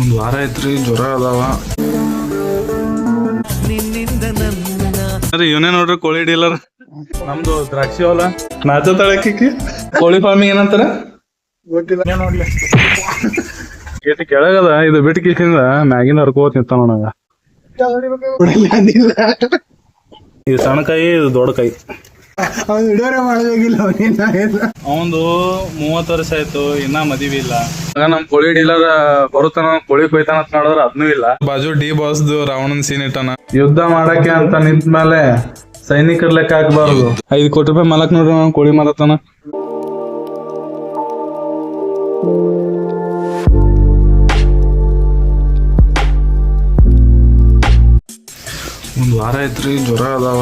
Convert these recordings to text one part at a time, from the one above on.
ಒಂದು ವಾರ ಐತ್ರಿ, ಜ್ವರ ಅದಾವ. ಇವನೇ ನೋಡ್ರಿ ಕೋಳಿ ಡೀಲರ್. ನಮ್ದು ದ್ರಾಕ್ಷಿ ಹೊಲ ನಾಚ ತಳಕಿ ಕೋಳಿ ಫಾರ್ಮಿಂಗ್ ಏನಂತಾರ ಗೇಟ್ ಕೆಳಗದ. ಇದು ಬಿಟ್ಟು ಕಿಸಿಂದ ಮ್ಯಾಗಿನ ಹರ್ಕೋತ್ ನಿಂತ ನೋಡಂಗ. ಇದು ಸಣ್ಣ ಕೈ, ಇದು ದೊಡ್ಡ ಕೈ. ಅವಂದು 30 ವರ್ಷ ಆಯ್ತು, ಇನ್ನ ಮದುವೆ ಇಲ್ಲ. ನಮ್ ಕೋಳಿ ಡೀಲರ್ ಬರುತ್ತಾನ, ಕೋಳಿ ಕೊಯ್ತಾನ ಅಂತ ನೋಡಿದ್ರ ಅದ್ನೂ ಇಲ್ಲ. ಬಾಜು ಡಿ ಬಾಸ್ ರಾವಣನ್ ಸೀನ್ ಇಟ್ಟಾನ. ಯುದ್ಧ ಮಾಡಕ್ಕೆ ಅಂತ ನಿಂತ ಮೇಲೆ ಸೈನಿಕರ ಲೆಕ್ಕ ಹಾಕಬಾರ್ದು. 5 ಕೋಟಿ ರೂಪಾಯಿ ಮಾಲಕ್ ನೋಡ್ರಿ ಕೋಳಿ ಮಾರತಾನ. ಒಂದು ವಾರ ಐತ್ರಿ, ಜ್ವರ ಅದಾವ.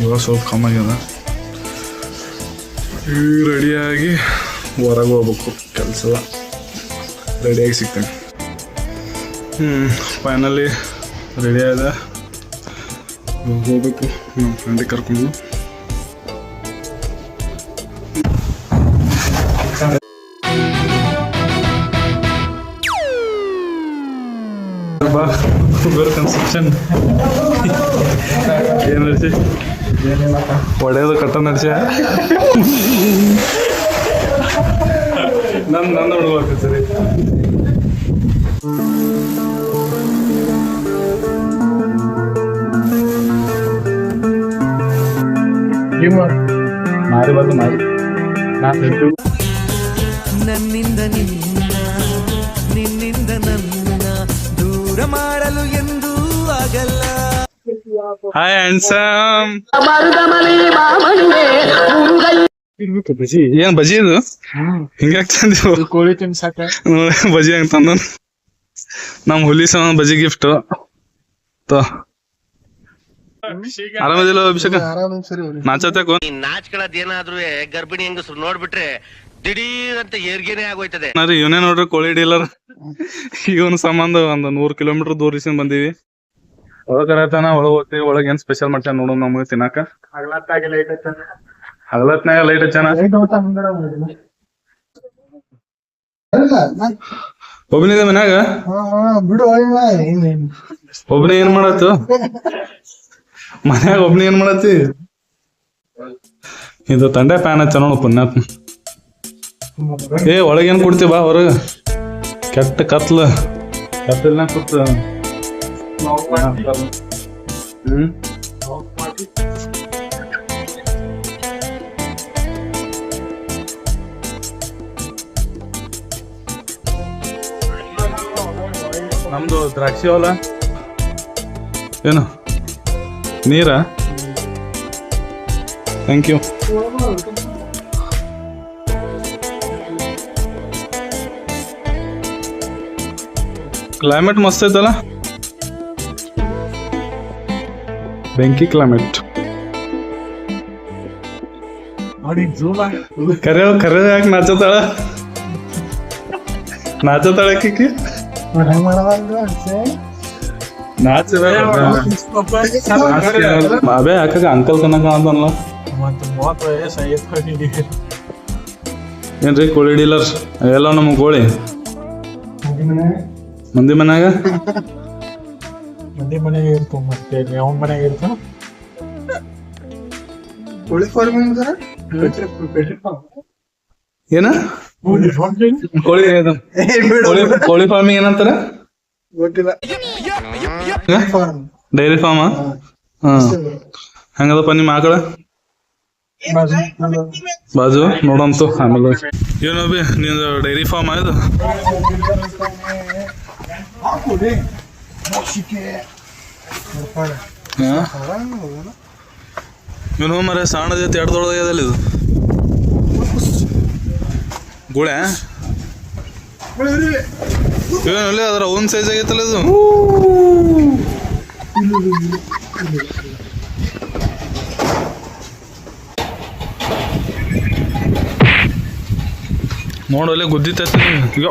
ಇವಾಗ ಸ್ವಲ್ಪ ಕಮ್ಮಿ ಆಗ್ಯದ. ಈಗ ರೆಡಿಯಾಗಿ ಹೊರಗೆ ಹೋಗ್ಬೇಕು, ಕೆಲಸದ ರೆಡಿಯಾಗಿ ಸಿಗ್ತೇನೆ. ಫೈನಲಿ ರೆಡಿ ಆದ, ಹೋಗ್ಬೇಕು ನಮ್ಮ ಫ್ರೆಂಡಿಗೆ ಕರ್ಕೊಂಡು. ಕನ್ಸ್ಟ್ರಕ್ಷನ್ ಏನ್ ನಡೆಸಿ ಒಡೆಯೋದು ಕಟ್ಟ ನಡೆಸ ನನ್ನ ಹುಡುಗ ಸರಿ. ಮಾರಿ ಬಂದು ಮಾರಿ ನನ್ನಿಂದ ನಿನ್ನಿಂದ ನನ್ನ ದೂರ ಮಾಡಲು ಎಂದೂ ಆಗಲ್ಲ. Hi handsome. ಬಜಿ ಏನ್ ಬಜಿ ಇದು ಹಿಂಗ್ಯಾಕ್ ತಂದಿವು? ಕೋಳಿ ತಿನ್ಸಾಕ ಬಜಿ ಹಂಗ ತಂದ. ನಮ್ ಹುಲಿ ಸಮ ಬಜಿ ಗಿಫ್ಟ್. ಆರಾಮದಿಲ್ಲ ಅಭಿಷೇಕ? ನಾಚತ್ಯಾಕೋ? ನಾಚ್ಗಳದೇನಾದ್ರೂ ಗರ್ಭಿಣಿ ಹೆಂಗಸ್ರು ನೋಡ್ಬಿಟ್ರೆ ದಿಢೀರ್ ಅಂತ ಏರ್ಗೇನೆ ಆಗೋಯ್ತದೆ. ಇವನೇ ನೋಡ್ರಿ ಕೋಳಿ ಡೀಲರ್. ಇವನ್ ಸಂಬಂಧ 100 ಕಿಲೋಮೀಟರ್ ದೂರಿಸಿಂದ ಬಂದೀವಿ. ಒಳಗರತನ ಒಳಗ್ ಹೋಗ್ತೀವಿ. ಒಳಗ್ ಏನ್ ಸ್ಪೆಷಲ್ ಮಾಡ್ತಾನ ನೋಡೋಣ ನಮ್ಗೆ ತಿನ್ನಾಕ. ಹಗಲತ್ನಾಗ ಲೈಟ್ ಹಚ್ಚಾನ. ಒಬ್ಬನಿದೆ ಮನ್ಯಾಗ? ಒಬ್ಬನೇ ಏನ್ ಮಾಡತ್ತು ಮನ್ಯಾಗ? ಒಬ್ಬನೇ ಏನ್ ಮಾಡತ್ತಿ? ಇದು ತಂಡೆ ಪ್ಯಾನ್ ಹಚ್ಚ ನೋಡು ಪುಣ್ಯಾತ್ಮ. ಒಳಗೇನ್ ಕೊಡ್ತೀವಿ ಬಾ ಹೊರಗ. ಕೆಟ್ಟ ಕತ್ಲ ಕೂತ. ನಮ್ದು ದ್ರಾಕ್ಷಿ ಹೊಲ. ಏನು ನೀರ? Thank you. ಕ್ಲೈಮೇಟ್ ಮಸ್ತ್ ಐತಲ್ಲ, ಬೆಂಕಿ ಕ್ಲೈಮೇಟ್. ಕರೆ ಯಾಕೆ ನಾಚತಾಳ ಕಿ ಅಬೇ ಹಾಕ ಅಂಕಲ್ ಕನಕ ಅಂತಲ್ಲ. ಏನ್ರಿ ಕೋಳಿ ಡೀಲರ್ ಎಲ್ಲ ನಮ್ಮ ಕೋಳಿ ಮಂದಿ ಮನ್ಯಾಗ ಇರ್ತಾವ. ಮತ್ತೆ ಅವನ ಮನ್ಯಾಗ ಇರ್ತಾವ. ಕೋಳಿ ಫಾರ್ಮಿಂಗ್ ಏನ ಕೋಳಿ ಫಾರ್ಮಿಂಗ್ ಏನಂತಾರ? Dairy farm. ಹೆಂಗದಪ್ಪ ನಿಮ್ಮ ಆಕಳ? ಬಾಜು ನೋಡಂತು ಆಮೇಲೆ. ಏನೋಬಿ ನಿಂದು ಡೈರಿ ಫಾರ್ಮ್ ಇದು? ಇವನು ಮರ ಸಣ್ಣದೈತಿ, 2 ದೊಡ್ಡದಾಗ್ಯದಲ್ಲ ಇದು ಗುಳೆ. ಇವನಲ್ಲಿ ಅದ್ರ ಓನ್ ಸೈಜ್ ಆಗೈತಲ್ಲ ಇದು. ನೋಡಲ್ಲೇ ಗುದ್ದಿತ್ತ. ಈಗ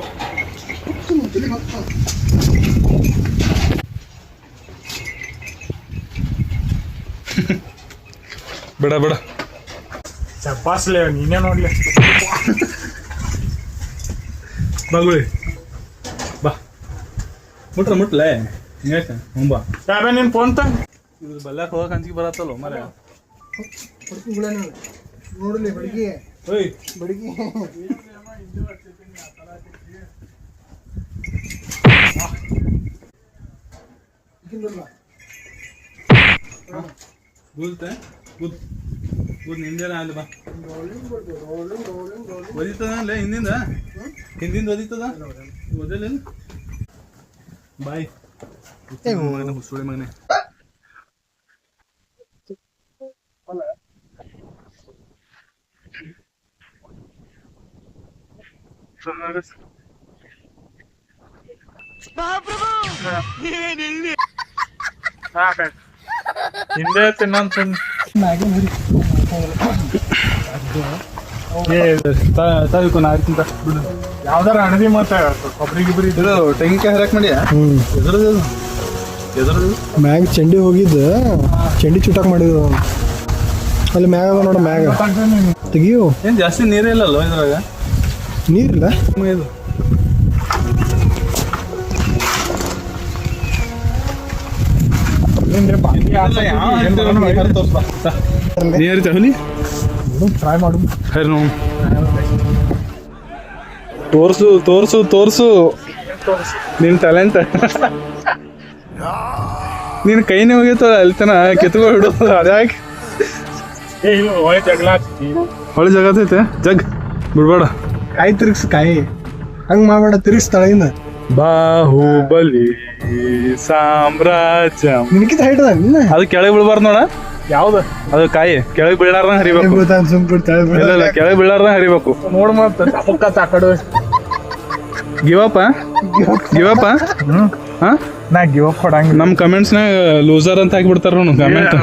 ಬೇಡ ಚಪ್ಪಾಸ್ಲೆ ನೀನೇ ನೋಡ್ಲಿ. ಬಾಗುಳಿ ಬಾ. ಮುಟ್ಲೆ ಹಿಂಗಾಕ ಮುಂಬಾ ಯಾರ ನಿನ್ ಫೋನ್ ತ ಇದು ಬಲ್ಯಾಕ ಹೋಗಕ್ ಅಂಜಿಗೆ ಬರತ್ತಲ್ಲ ಮರ ನೋಡ್ಲಿ ಬಡಗಿ ಓಯ್ ಬಡಗಿ ಗುದ್ತೆ ಗುದ್ ಗುದ್ ನಿಂದೇನ ಅಲ್ಲಿ ಬಾ ಒದಿತದ ಅಲ್ಲೇ ಹಿಂದಿಂದ ಒದಿತದ ಒದಲಿಲ್ಲ ಬಾಯ್ ಮಗನ ಹುಸುಳಿ ಮಗನೆ ಹಿಂದೆ ತಿನ್ನಂತ ಯಾವ್ದಾರ ಅಣದಿ ಮತ್ತೆ ಕೊಬ್ಬರಿ ಗಿಬ್ರಿ ಇದು ತೆಂಗಿನಕಾಯಿ ಹರಕ್ ಮಾಡಿಯಾ ಎದ್ರದ್ದು ಎದ್ರದ್ದು ಮ್ಯಾಗ ಚಂಡಿ ಹೋಗಿದ್ದ ಚಂಡಿ ಚುಟಾಕ್ ಮಾಡಿದ ಅಲ್ಲಿ ಮ್ಯಾಗ ಅದ ನೋಡ ಮ್ಯಾಗ ತೆಗಿಯು ಏನ್ ಜಾಸ್ತಿ ನೀರೇ ಇಲ್ಲಲ್ಲೋ ಇದ್ರಾಗ ನೀರಿಲ್ಲ ಇದು ನೀರು ತಗೊಲಿ ಟ್ರೈ ಮಾಡು ಹರಿ ನೋವು ತೋರ್ಸು ತೋರ್ಸು ತೋರ್ಸು ನಿನ್ ಟ್ಯಾಲೆಂಟ್ ನಿನ್ ಕೈನೇ ಹೋಗಿತ್ತು ಅಲ್ಲಿ ತನ ಕಿತ್ಕೊ ಹಿಡೋದು ಅದ್ಯಾಕೆ ಒಳ್ಳೆ ಜಗಳ ಆಗ್ತೈತಿ. ಹೊಳೆ ಜಗತ್ತೈತೆ ಜಗ್ ಬಿಡ್ಬೇಡ ಕಾಯಿ ತಿರ್ಗ್ಸ್ ಕಾಯಿ ಹಂಗ್ ಮಾಡ್ಬೇಡ ತಿರ್ಗ್ಸ್ ತಳಗಿಂದ ಬಾಹುಬಲಿ ಸಾಮ್ರಾಜ್ಯ ನಿನಕಿತ ಹೈಟ್ ಅದ ನಿನ್ನ ಅದು ಕೆಳಗೆ ಬೀಳ್ಬಾರ್ದು ನೋಡ ಯಾವ್ದು ಅದು ಕಾಯಿ ಕೆಳಗೆ ಬೀಳಾರ್ದಂಗ ಹರಿಬೇಕು ಇಲ್ಲ ಇಲ್ಲ ಕೆಳಗೆ ಬೀಳಾರ್ದಂಗ ಹರಿಬೇಕು ನೋಡ್ ಮತ್ತ ಚಪಕ್ಕ ತಾಕಡು ಗಿವಪ್ಪ ಗಿವಪ್ಪ ಹಾ ನಾ ಗಿವ್ ಅಪ್ ಕೊಡಂಗಿಲ್ಲ ನಮ್ ಕಮೆಂಟ್ಸ್ ನ ಲೂಸರ್ ಅಂತ ಹಾಕ್ಬಿಡ್ತಾರ ನೋಡು ಕಮೆಂಟ್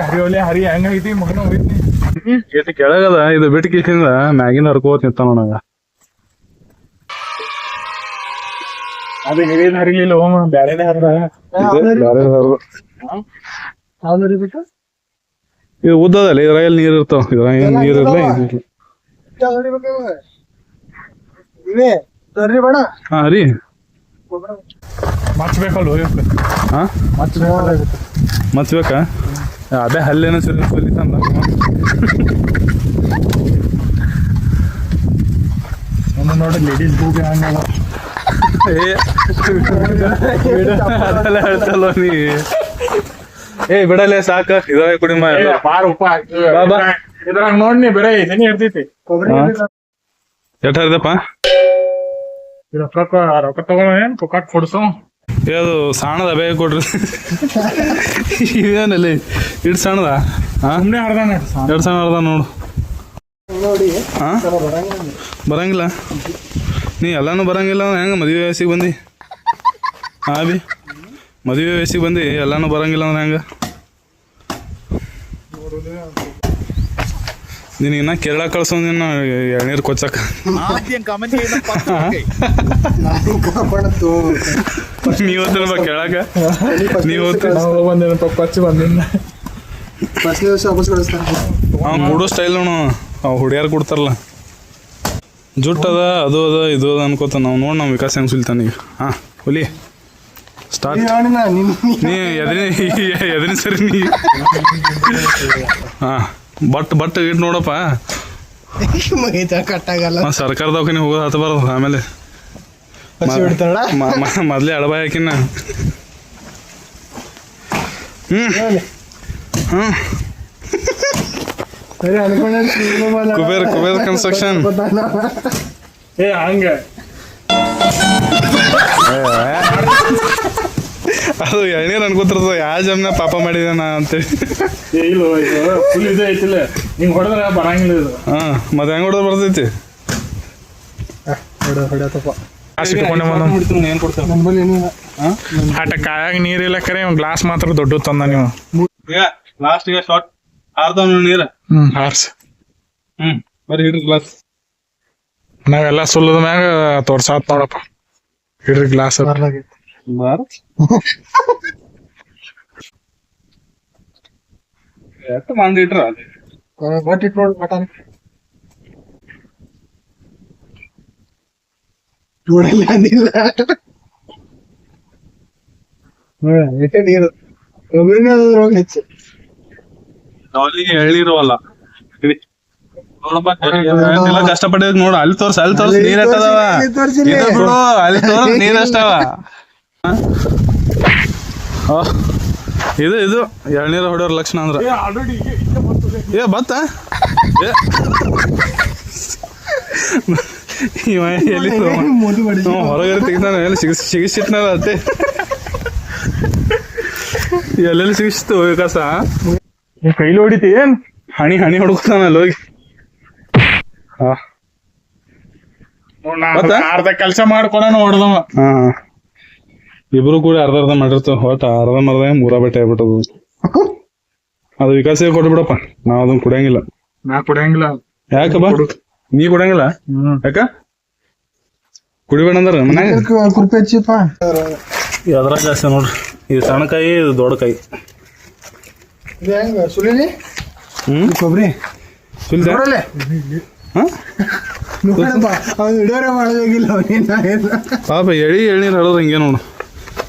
ಹರಿಯೋಲೆ ಹರಿ ಹೆಂಗೈತಿ ಮಗನ ಹೋಗಿದ್ನಿ ಎಷ್ಟು ಕೆಳಗದ ಇದು ಬಿಟ್ಟು ಕಿಸಿಂದ ಮ್ಯಾಗಿನ ಹರ್ಕೋತ್ ನಿಂತ ನೋಡಂಗ ಅದು ಹಿರಿಯದ್ ಹರಿಲಿಲ್ಲ ಹೋಮ ಬ್ಯಾರೆನೇ ಹರ್ದ ಇದು ಉದ್ದದಲ್ಲ ಇದ್ರಾಗ ನೀರ್ ಇರ್ತಾವ ಇದ್ರಾಗ ಏನ್ ನೀರ್ ಇರಲ್ಲ ಇವೇ ತರ್ರಿ ಬೇಡ ಹಾ ಹರಿ ಮಚ್ಬೇಕಲ್ಲ ಹೋಗ್ಬೇಕು ಹಾ ಮಚ್ಬೇಕಾ ಅದೇ ಹಲ್ಲೇನ ಸುಲಿತಂದ ನೋಡಿ ಲೇಡೀಸ್ ಬೂಬಿ ಹಂಗಲ್ಲ ಅದೆಲ್ಲ ಹೇಳ್ತಲ್ವ ನೀ ಏ ಬಿಡಲೆ ಸಾಕ ಇದ್ರಾಗ ಕುಡಿ ಬಾರ ಉಪ್ಪ ಬಾ, ಬಾ. ಇದ್ರಾಗ ನೋಡ್ನಿ ಬೇರೆ ಇದನ್ನೇ ಇರ್ತೈತಿ ಎಷ್ಟ್ ಹರಿದಪ್ಪ ರೊಕ್ಕ ತಗೊಂಡ್ ಪುಕಾಟ್ ಕೊಡ್ಸು ಅದು ಸಣ್ಣದ ಬೇಗ ಕೊಡ್ರಿ ಇದೇನಲ್ಲಿ ಇಟ್ ಸಣ್ಣದ ಹಾ ಸುಮ್ನೆ ಹರ್ದಾನ ಎರಡು ಸಣ್ಣ ಅರ್ಧ ನೋಡು ನೋಡಿ ಹಾ ಬರಂಗಿಲ್ಲ ನೀ ಎಲ್ಲಾನು ಬರಂಗಿಲ್ಲ ಹೆಂಗ ಮದುವೆ ವಯಸ್ಸಿಗೆ ಬಂದಿ ಹಾ ಬಿ ಮದುವೆ ವಯಸ್ಸಿಗೆ ಬಂದು ಎಲ್ಲಾನು ಬರಂಗಿಲ್ಲ ಅಂದ್ರೆ ಹೆಂಗ ನೀನು ಇನ್ನ ಕೇರಳ ಕಳ್ಸೋ ನಿನ್ನ ಎಳ್ನೀರು ಕೊಚ್ಚಕ್ಕ ನೀವ್ ಓದ್ತಿಲ್ವಾ ಕೇಳಾಕ ನೀವ್ ಬಂದೇನಪ್ಪ ಪಚ್ಚಿ ಬಂದಿನ ಫಸ್ಟ್ ದಿವಸ ವಾಪಸ್ ಕಳಿಸ್ತಾರೆ ಅವ್ನು ಕೊಡೋ ಸ್ಟೈಲ್ ನೋಡು ಅವ್ ಹುಡಿಯಾರು ಕೊಡ್ತಾರಲ್ಲ ಜುಟ್ ಅದ ಅದು ಅದ ಇದು ಅದ ಅನ್ಕೋತ ನಾವು ನೋಡಿ ನಾವು ವಿಕಾಸ್ ಹೆಂಗ್ ಸುಲ್ತಾನ ಈಗ ಹಾ ಹುಲಿ ಸ್ಟಾರ್ಟ್ ನೀ ಎದನಿ ಸರಿ ನೀ ಹಾ ಬಟ್ ಇಟ್ ನೋಡಪ್ಪ ಕಟ್ಟಾಗಲ್ಲ ಸರ್ಕಾರ ದವಾಖಾನೆ ಹೋಗೋದು ಹತ್ತ ಬರೋದು ಆಮೇಲೆ ಮೊದ್ಲೇ ಅಳಬಾಯ್ ಹಾಕಿನ ಕುಬೇರ್ ಕನ್ಸ್ಟ್ರಕ್ಷನ್ ಏ ಹಂಗ ಅದು ಎಳ್ನೀರು ಅನ್ಕೋತಿರ್ತದ ಯಾವ ಜಮ್ನ ಪಾಪ ಮಾಡಿದಾನ ಅಂತೇಳಿ ಇಲ್ಲ ಫುಲ್ ಇದು ಐತಿಲ್ಲ ಹಿಂಗ್ ಹೊಡೆದ್ರೆ ಬರಂಗಿಲ್ಲ ಇದು ಹಾ ಮತ್ತೆ ಹೆಂಗ್ ಹೊಡೆದ್ ಬರ್ತೈತಿ ಏನ್ ಕೊಡ್ತೇವೆ ಆಟ ಕಾಯಾಗ ನೀರಿಲ್ಲ ಕರೆ ಗ್ಲಾಸ್ ಮಾತ್ರ ದೊಡ್ಡ ತಂದ ನೀವು ಲಾಸ್ಟ್ ಗೆ ಶಾರ್ಟ್ ಆರ್ದ ನೀರ ಹಾರ್ಸ್ ಬರೀ ಹಿಡ್ರಿ ಗ್ಲಾಸ್ ನಾವೆಲ್ಲ ಸುಲ್ಲದ ಮ್ಯಾಗ ತೋರ್ಸಾತ್ ನೋಡಪ್ಪ ಹಿಡ್ರಿ ಗ್ಲಾಸ್ ಎಷ್ಟು ಮಂದಿ ಇಟ್ರ ಬಟ್ ನೋಡಿ ಬಟನ್ ನೋಡಲ್ಲ ಅಂದಿಲ್ಲ ಎಷ್ಟೇ ನೀರು ಒಬ್ಬರಿನ ಹೆಚ್ಚು ಅಲ್ಲಿ ಎಳ್ಳಿರುವಲ್ಲ ನೋಡಪ್ಪ ಕಷ್ಟಪಟ್ಟಿದ್ ನೋಡು ಅಲ್ಲಿ ತೋರ್ಸ್ ನೀರ್ ಎಷ್ಟದಾವ ಬಿಡು ಅಲ್ಲಿ ತೋರ್ಸ್ ನೀರ್ ಎಷ್ಟವ ಇದು ಎಳ್ನೀರು ಹೊಡೆಯೋರ್ ಲಕ್ಷಣ ಅಂದ್ರ ಏ ಬತ್ತ ಇವ ಎಲ್ಲಿ ಹೊರಗಡೆ ತೆಗಿತಾನ ಎಲ್ಲಿ ಸಿಗಿಸಿಟ್ನಲ್ಲ ಅತ್ತೆ ಎಲ್ಲೆಲ್ಲಿ ಸಿಗಿಸ್ತು ವಿಕಾಸ ಕೈಲಿ ಹೊಡಿತಿ ಏನ್ ಹಣಿ ಹೊಡ್ಕೊತಾನಲ್ಲ ಹೋಗಿ ಅರ್ಧ ಕೆಲಸ ಮಾಡ್ಕೊಳನ ಹೊಡೆದವ. ಹಾ ಇಬ್ರು ಕೂಡ ಅರ್ಧ ಮಾಡಿರ್ತಾವ ಒಟ್ಟ ಅರ್ಧ ಮೂರ ಬಟ್ಟೆ ಆಗ್ಬಿಟ್ಟದು ಅದು ವಿಕಾಸ ಕೊಟ್ಬಿಡಪ್ಪ ನಾವ್ ಅದನ್ನ ಕುಡಿಯಂಗಿಲ್ಲ. ನಾ ಕುಡಿಯಂಗಿಲ್ಲ. ಯಾಕಪ್ಪ ನೀ ಕುಡಿಯಂಗಿಲ್ಲ ಯಾಕ ಕುಡಿಬೇಡ ಅಂದ್ರ ಮನ್ಯಾಗ ಕುರ್ಪಿ ಹಚ್ಚಿಪ್ಪ ಅದ್ರಾಗ ಜಾಸ್ತಿ ನೋಡ್ರಿ ಇದು ಸಣ್ಣ ಕಾಯಿ ಇದು ದೊಡ್ಡ ಕಾಯಿ ಇದು ಹೆಂಗ ಸುಲಿನಿ ಕೊಬ್ಬರಿ ಸುಲ್ದ ಹಿಡಿಯೋರೆ ಮಾಡೋದಿಲ್ಲ ಪಾಪ ಎಳ್ನೀರು ಹಳೋದು ಹಿಂಗೆ ನೋಡು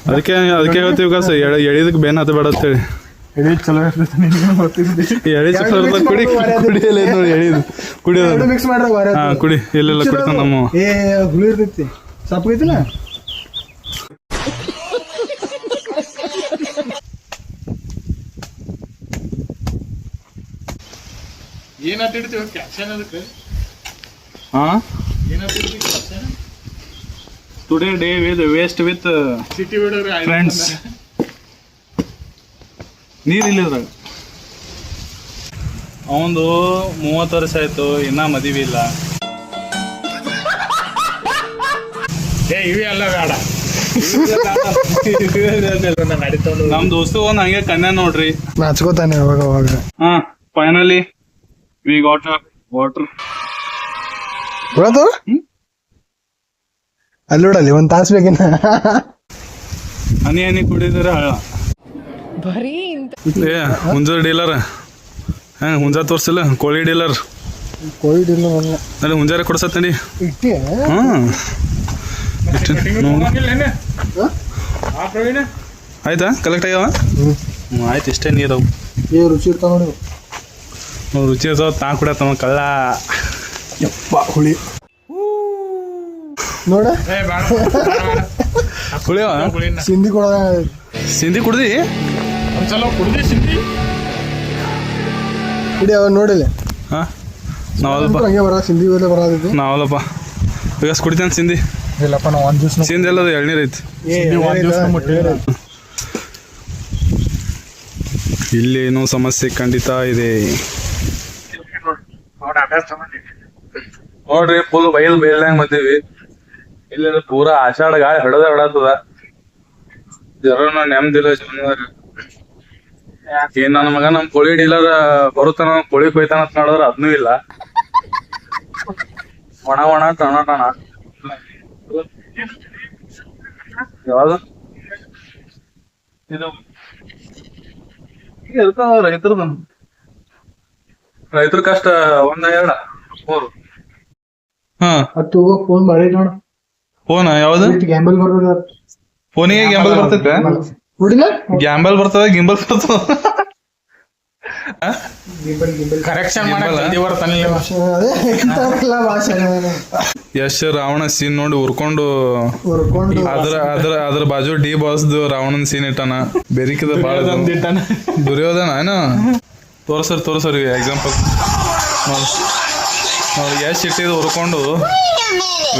ಅದಕ್ಕೆ ಹೇಳ್ತೀವಿ ವಿಕಾಸ ಎಳಿದಕ್ಕೆ ಬೇನ್ ಹತ್ತ ಬೇಡ ಅಂತೇಳಿ ಚಲೋ ಎಳಿ ಚಲೋ ಕುಡಿಯಲ್ಲ ನೋಡಿ ಎಳಿದು ಕುಡಿಯೋದು ಮಿಕ್ಸ್ ಮಾಡ್ರ ಹಾ ಕುಡಿ ಇಲ್ಲೆಲ್ಲ ಕುಡಿತಾನ ನಮ್ಮ ಏ ಹುಳಿ ಇರ್ತೈತಿ ಸಪ್ಪು ಐತಿಲ್ಲ ಏನಂತಿಡ್ತೀವಿ ಕ್ಯಾಪ್ಷನ್ ಅದಕ್ಕೆ ಹಾ ಏನಂತಿಡ್ತೀವಿ caption today day with waste with city ಬಿಡೋರು ಫ್ರೆಂಡ್ಸ್ ನೀರಿಲ್ಲ ಇದ್ರಾಗ ಅವಂದು 30 ವರ್ಷ ಆಯ್ತು ಇನ್ನ ಮದುವೆ ಇಲ್ಲ. ಏ ಇವೆ ಅಲ್ಲ ಬೇಡ ನಮ್ ದೋಸ್ತು ಒಂದ್ ಹಂಗೆ ಕನ್ಯಾ ನೋಡ್ರಿ ನಾಚ್ಕೋತಾನೆ ಅವಾಗ ಅವಾಗ ಹಾ ಫೈನಲಿ ವಿ ಗಾಟ್ ವಾಟರ್ ಬರೋದು ಅಲ್ಲಿ ನೋಡಲ್ಲಿ ಒಂದ್ ತಾಸ್ ಬೇಕಿನ ಹನಿ ಕುಡಿದ್ರೆ ಹಳ ಏ ಹುಂಜ ಡೀಲರ್ ಹಾ ಹುಂಜ ತೋರ್ಸಿಲ್ಲ ಕೋಳಿ ಡೀಲರ್ ಕೋವಿಡ್ ಇಲ್ಲ ಅಲ್ಲಿ ಹುಂಜಾರ ಕೊಡ್ಸತ್ ನಡಿ ಇಟ್ಟಿ ಹಾ ಪ್ರವೀಣ ಆಯ್ತಾ ಕಲೆಕ್ಟ್ ಆಗ್ಯಾವ ಆಯ್ತು ಇಷ್ಟೇ ನೀರು ಏ ರುಚಿ ಇರ್ತಾವ ನೋಡಿ ರುಚಿ ಇರ್ತಾವ ತಾ ಕುಡಿಯತ್ತವ ಕಳ್ಳ ಯಪ್ಪ ಹುಳಿ ನೋಡ ಕುಡಿಯವ ಸಿಂಧಿ ಕೊಡ ಸಿಂಧಿ ಕುಡ್ದಿ ಒಂದ್ಸಲ ಕುಡ್ದಿ ಸಿಂಧಿ ಇಡೀ ಅವ ನೋಡಿಲ್ಲ ಹಾ ನಾವಲ್ಲಪ್ಪ ಹಂಗೆ ಬರ ಸಿಂಧಿ ವೇಳೆ ಬರೋದಿದ್ದು ನಾವಲ್ಲಪ್ಪ ವಿಕಾಸ್ ಕುಡಿತಾನೆ ಸಿಂಧಿ ಇಲ್ಲಪ್ಪ ನಾವು ಒಂದ್ ದಿವ್ಸ ಸಿಂಧಿ ಎಲ್ಲದು ಎಳ್ನೀರು ಐತಿ ಇಲ್ಲಿ ಏನೋ ಸಮಸ್ಯೆ ಖಂಡಿತ ಇದೆ ನೋಡ್ರಿ ಫುಲ್ ಬಯಲ್ದಂಗ್ ಬಂದೀವಿ ಇಲ್ಲಿ ಪೂರಾ ಆಷಾಢ ಗಾಳಿ ಹೊಡತದ ಜರನ ನೆಮ್ಮದಿಲ್ಲ ಜೀವನದಾಗ ಏನ್ ನನ್ನ ಮಗ ನಮ್ ಕೋಳಿ ಡೀಲರ್ ಬರುತ್ತಾನ ಕೋಳಿ ಕೊಯ್ತಾನ ಅಂತ ನೋಡಿದ್ರ ಅದ್ನೂ ಇಲ್ಲ ಒಣ ಟಣ ಯಾವ್ದು ಇದು ಇರ್ತಾವ ರೈತರ ಕಷ್ಟ ಒಂದ ಎರಡ 3 ಹಾ ಹತ್ತು ಫೋನ್ ಮಾಡಿ ನೋಡ ಫೋನ್ ಯಾವ್ದು ಗ್ಯಾಂಬಲ್ ಬರ್ತದ ಫೋನಿಗೆ ಗ್ಯಾಂಬಲ್ ಬರ್ತೈತೆ ನೋಡಿಲ್ಲ ಗ್ಯಾಂಬಲ್ ಬರ್ತದ ಗಿಂಬಲ್ ಬರ್ತದ ಕರೆಕ್ಷನ್ ಮಾಡಕ್ ಬರ್ತಾನಿಲ್ಲ ಅದೇ ಇಂಥವೆಲ್ಲ ಭಾಷೆ ಯಶ್ ರಾವಣ ಸೀನ್ ನೋಡಿ ಉರ್ಕೊಂಡು ಹುರ್ಕೊಂಡು ಅದ್ರ ಬಾಜು ಡಿ ಬಾಸ್ದು ರಾವಣನ್ ಸೀನ್ ಇಟ್ಟಾನ ಬೆರಿಕಿದ ಬಾಳ ದುರ್ಯೋಧನ ಏನು ತೋರ್ಸರಿ ಎಕ್ಸಾಂಪಲ್ ನೋಡಿ ಯಶ್ ಇಟ್ಟಿದ್ ಉರ್ಕೊಂಡು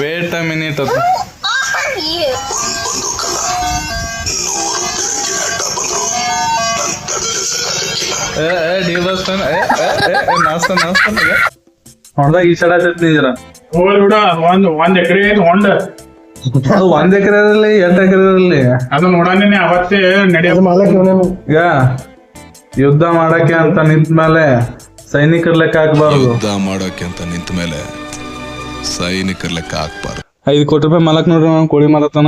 ವೇಟ್ ಅ ಮಿನಿಟ್ ಅದು ಡಿ ಬಾಸ್ ಹೊಂದಾಗ ಈ ಸಡ ನಿಜರ ಹೋಗ್ಲಿ ಬಿಡ ಒಂದ್ ಎಕರೆ ಐತಿ ಹೊಂಡ ಅದು 1 ಎಕರೆ ಇರಲಿ 2 ಎಕರೆ ಇರಲಿ ಅದು ನೋಡಾನೆ ಅವತ್ತೇ ನಡೆಯೋದು ಮಾಲಕ್ ಇವನೇನು ಈಗ ಯುದ್ಧ ಮಾಡಕ್ಕೆ ಅಂತ ನಿಂತ್ಮೇಲೆ ಸೈನಿಕರ ಲೆಕ್ಕ ಹಾಕ್ಬಾರ್ದು ಯುದ್ಧ ಮಾಡೋಕೆ ಅಂತ ನಿಂತ ಮೇಲೆ ಸೈನಿಕರ ಲೆಕ್ಕ ಹಾಕ್ಬಾರ್ದು 5 ಕೋಟಿ ರೂಪಾಯಿ ಮಾಲಕ್ ನೋಡ್ರಿ ಅವ್ನು ಕೋಳಿ ಮಾರತಾನ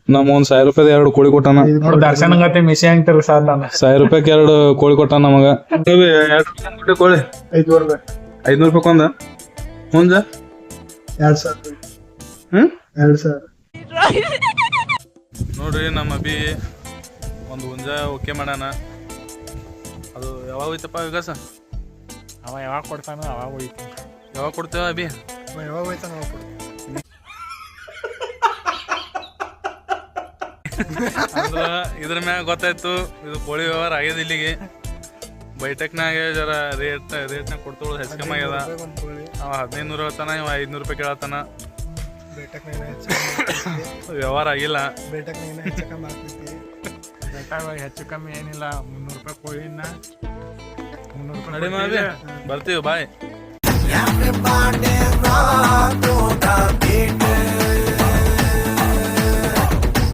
ನಮ್ಮ ಒಂದ್ 1000 ರೂಪಾಯಿ 2 ಕೋಳಿ ಕೊಟ್ಟಾನ ನೋಡಿ ದರ್ಶನ ಗತೆ ಮಿಸಿ ಅಂತಾರ ಸಾಲ 1000 ರೂಪಾಯಿ 2 ಕೋಳಿ ಕೊಟ್ಟಾನ ನಮಗ 2 ಕೋಳಿ 500 ರೂಪಾಯಿ ಕೊಂದ ಮುಂಜ 2000 ಹ್ಮ್ 2000 ನೋಡ್ರಿ ನಮ್ಮ ಅಭಿ ಒಂದು ಹುಂಜ ಓಕೆ ಮಾಡೋಣ. ಅದು ಯಾವಾಗ ಹೋಯ್ತಪ್ಪ ವಿಕಾಸ? ಅವ ಯಾವಾಗ ಕೊಡ್ತಾನೋ ಅವಾಗ ಹೋಯ್ತು. ಯಾವಾಗ ಕೊಡ್ತೇವ ಅಭಿ? ಯಾವಾಗ ಹೋಯ್ತಾನ ಅವಾಗ ಕೊಡು. ಅಂದ್ರ ಇದ್ರ ಮ್ಯಾಗ ಗೊತ್ತಾಯ್ತು ಇದು ಕೋಳಿ ವ್ಯವಹಾರ ಆಗ್ಯದ. ಇಲ್ಲಿಗೆ ಬೈಟಕ್ನಾಗ ಜರ ರೇಟ್ನಾಗ ಕೊಡ್ತೋಳು ಹೆಚ್ಚು ಕಮ್ಮಿ ಆಗ್ಯದ. ಒಂದು ಕೋಳಿ ಅವ 1500 ಹೇಳ್ತಾನ, ಇವ 500 ರೂಪಾಯಿ ಕೇಳತ್ತಾನ. ಬೇಟಕ್ನಾಗ ಹೆಚ್ಚು ವ್ಯವಹಾರ ಆಗಿಲ್ಲ. ಬೇಟಕ್ನಾಗ ಹೆಚ್ಚು ಕಮ್ಮಿ ಆಗ್ತೈತಿ. ಬೇಕಾಗ ಹೆಚ್ಚು ಕಮ್ಮಿ ಏನಿಲ್ಲ. 300 ರೂಪಾಯಿ ಕೋಳಿನ 300 ರೂಪಾಯಿ ನಡಿ ಮಾಡಿ ಬರ್ತೀವಿ ಬಾಯ್. ಯಾಕೆ ಬಾಡೆ ರಾತೋಟ ಬೇಟ